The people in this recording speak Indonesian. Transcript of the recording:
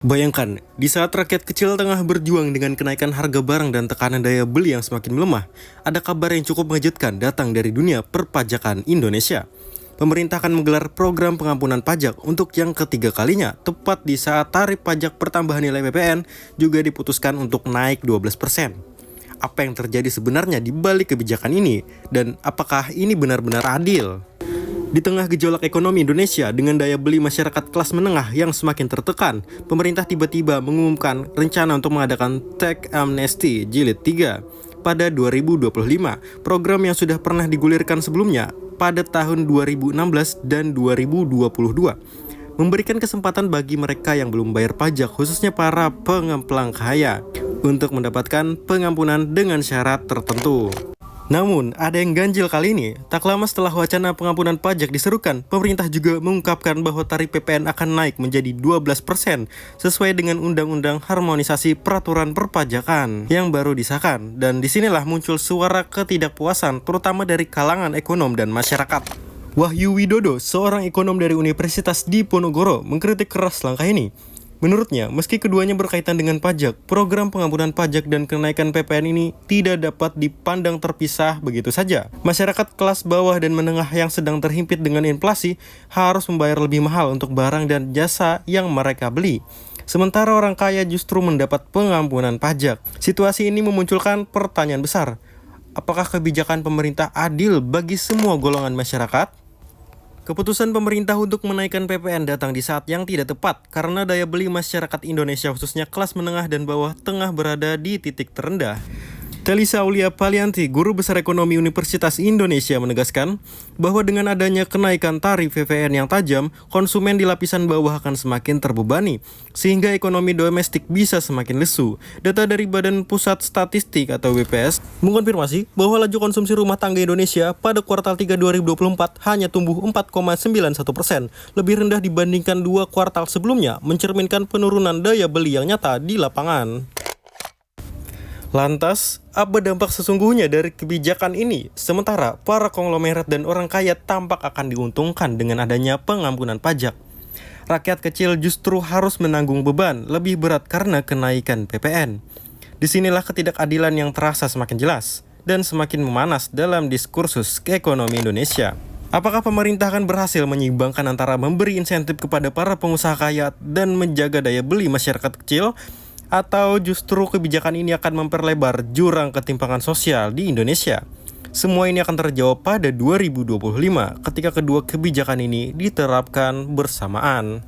Bayangkan, di saat rakyat kecil tengah berjuang dengan kenaikan harga barang dan tekanan daya beli yang semakin melemah, ada kabar yang cukup mengejutkan datang dari dunia perpajakan Indonesia. Pemerintah akan menggelar program pengampunan pajak untuk yang ketiga kalinya, tepat di saat tarif pajak pertambahan nilai PPN juga diputuskan untuk naik 12%. Apa yang terjadi sebenarnya di balik kebijakan ini, dan apakah ini benar-benar adil? Di tengah gejolak ekonomi Indonesia dengan daya beli masyarakat kelas menengah yang semakin tertekan, pemerintah tiba-tiba mengumumkan rencana untuk mengadakan Tax Amnesty Jilid 3 pada 2025, program yang sudah pernah digulirkan sebelumnya pada tahun 2016 dan 2022. Memberikan kesempatan bagi mereka yang belum bayar pajak, khususnya para pengemplang kaya, untuk mendapatkan pengampunan dengan syarat tertentu. Namun, ada yang ganjil kali ini. Tak lama setelah wacana pengampunan pajak diserukan, pemerintah juga mengungkapkan bahwa tarif PPN akan naik menjadi 12% sesuai dengan Undang-Undang Harmonisasi Peraturan Perpajakan yang baru disahkan. Dan disinilah muncul suara ketidakpuasan, terutama dari kalangan ekonom dan masyarakat. Wahyu Widodo, seorang ekonom dari Universitas Diponegoro, mengkritik keras langkah ini. Menurutnya, meski keduanya berkaitan dengan pajak, program pengampunan pajak dan kenaikan PPN ini tidak dapat dipandang terpisah begitu saja. Masyarakat kelas bawah dan menengah yang sedang terhimpit dengan inflasi harus membayar lebih mahal untuk barang dan jasa yang mereka beli. Sementara orang kaya justru mendapat pengampunan pajak. Situasi ini memunculkan pertanyaan besar. Apakah kebijakan pemerintah adil bagi semua golongan masyarakat? Keputusan pemerintah untuk menaikkan PPN datang di saat yang tidak tepat karena daya beli masyarakat Indonesia khususnya kelas menengah dan bawah tengah berada di titik terendah. Telisa Aulia Palianti, guru besar ekonomi Universitas Indonesia, menegaskan bahwa dengan adanya kenaikan tarif PPN yang tajam, konsumen di lapisan bawah akan semakin terbebani, sehingga ekonomi domestik bisa semakin lesu. Data dari Badan Pusat Statistik atau BPS mengonfirmasi bahwa laju konsumsi rumah tangga Indonesia pada kuartal 3 2024 hanya tumbuh 4,91%, lebih rendah dibandingkan 2 kuartal sebelumnya, mencerminkan penurunan daya beli yang nyata di lapangan. Lantas, apa dampak sesungguhnya dari kebijakan ini? Sementara para konglomerat dan orang kaya tampak akan diuntungkan dengan adanya pengampunan pajak. Rakyat kecil justru harus menanggung beban lebih berat karena kenaikan PPN. Disinilah ketidakadilan yang terasa semakin jelas dan semakin memanas dalam diskursus ekonomi Indonesia. Apakah pemerintah akan berhasil menyeimbangkan antara memberi insentif kepada para pengusaha kaya dan menjaga daya beli masyarakat kecil? Atau justru kebijakan ini akan memperlebar jurang ketimpangan sosial di Indonesia? Semua ini akan terjawab pada 2025 ketika kedua kebijakan ini diterapkan bersamaan.